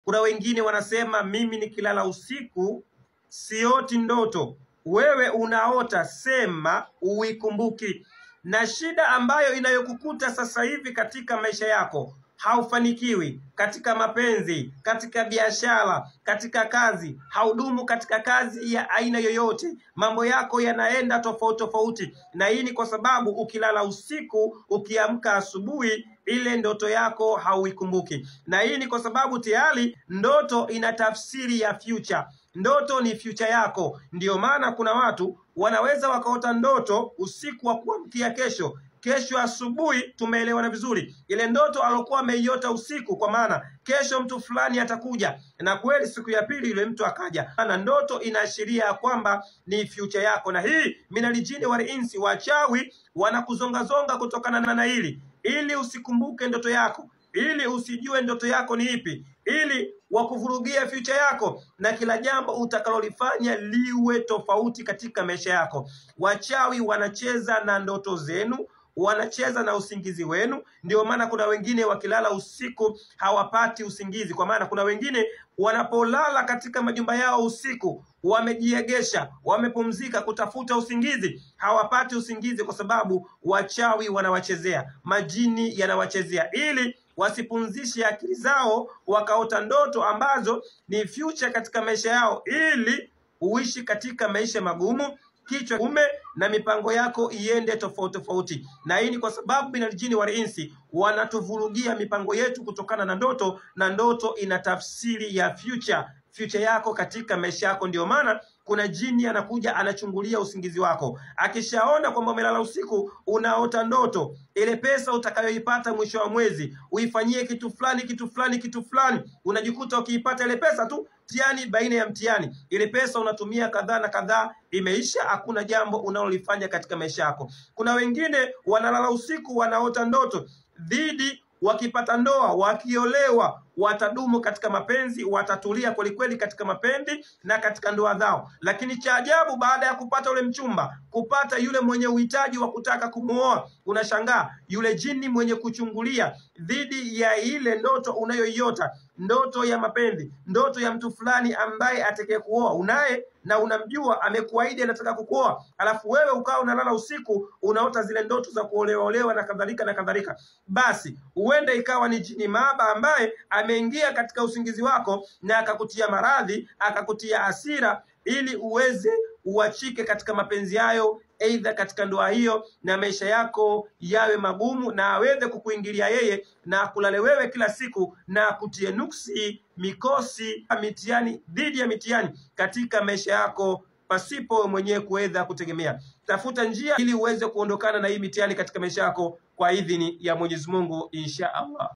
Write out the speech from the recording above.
Kuna wengine wanasema mimi nikilala usiku sioti ndoto. Wewe unaota, sema uikumbuki. Na shida ambayo inayokukuta sasa hivi katika maisha yako, haufanikiwi katika mapenzi, katika biashara, katika kazi, haudumu katika kazi ya aina yoyote, mambo yako yanaenda tofauti tofauti, na hii ni kwa sababu ukilala usiku, ukiamka asubuhi, ile ndoto yako hauikumbuki. Na hii ni kwa sababu tayari ndoto ina tafsiri ya future. Ndoto ni future yako. Ndiyo maana kuna watu wanaweza wakaota ndoto usiku wa kuamkia kesho asubuhi, tumeelewana vizuri, ile ndoto alokuwa ameiota usiku, kwa maana kesho mtu fulani atakuja, na kweli siku ya pili yule mtu akaja. Na ndoto inaashiria kwamba ni future yako. Na hii minalijini wal insi, wachawi wanakuzongazonga kutokana na hili, ili usikumbuke ndoto yako, ili usijue ndoto yako ni ipi, ili wakuvurugia future yako, na kila jambo utakalolifanya liwe tofauti katika maisha yako. Wachawi wanacheza na ndoto zenu, wanacheza na usingizi wenu. Ndio maana kuna wengine wakilala usiku hawapati usingizi, kwa maana kuna wengine wanapolala katika majumba yao usiku, wamejiegesha, wamepumzika kutafuta usingizi, hawapati usingizi kwa sababu wachawi wanawachezea, majini yanawachezea, ili wasipumzishe akili zao, wakaota ndoto ambazo ni future katika maisha yao, ili uishi katika maisha magumu, kichwa kume, na mipango yako iende tofauti tofauti. Na hii ni kwa sababu minalijini wal insi wanatuvurugia mipango yetu kutokana na ndoto, na ndoto ina tafsiri ya future yako katika maisha yako. Ndio maana kuna jini anakuja anachungulia usingizi wako, akishaona kwamba umelala usiku unaota ndoto, ile pesa utakayoipata mwisho wa mwezi uifanyie kitu fulani, unajikuta ukiipata ile pesa tu mtihani baina ya mtihani, ile pesa unatumia kadhaa na kadhaa, imeisha, hakuna jambo unalolifanya katika maisha yako. Kuna wengine wanalala usiku wanaota ndoto dhidi, wakipata ndoa, wakiolewa, watadumu katika mapenzi, watatulia kwelikweli katika mapenzi na katika ndoa zao. Lakini cha ajabu, baada ya kupata ule mchumba, kupata yule mwenye uhitaji wa kutaka kumuoa, unashangaa yule jini mwenye kuchungulia dhidi ya ile ndoto unayoiota, ndoto ya mapenzi, ndoto ya mtu fulani ambaye atakaye kuoa, unaye na unamjua, amekuahidi anataka kukuoa, alafu wewe ukawa unalala usiku unaota zile ndoto za kuolewa na kadhalika na kadhalika, basi huenda ikawa ni jini maaba ambaye ameingia katika usingizi wako na akakutia maradhi, akakutia hasira, ili uweze uachike katika mapenzi hayo, aidha katika ndoa hiyo, na maisha yako yawe magumu, na aweze kukuingilia yeye na kulale wewe kila siku, na kutie nuksi, mikosi, mitihani dhidi ya mitihani katika maisha yako, pasipo mwenyewe kuweza kutegemea. Tafuta njia ili uweze kuondokana na hii mitihani katika maisha yako kwa idhini ya Mwenyezi Mungu, insha Allah.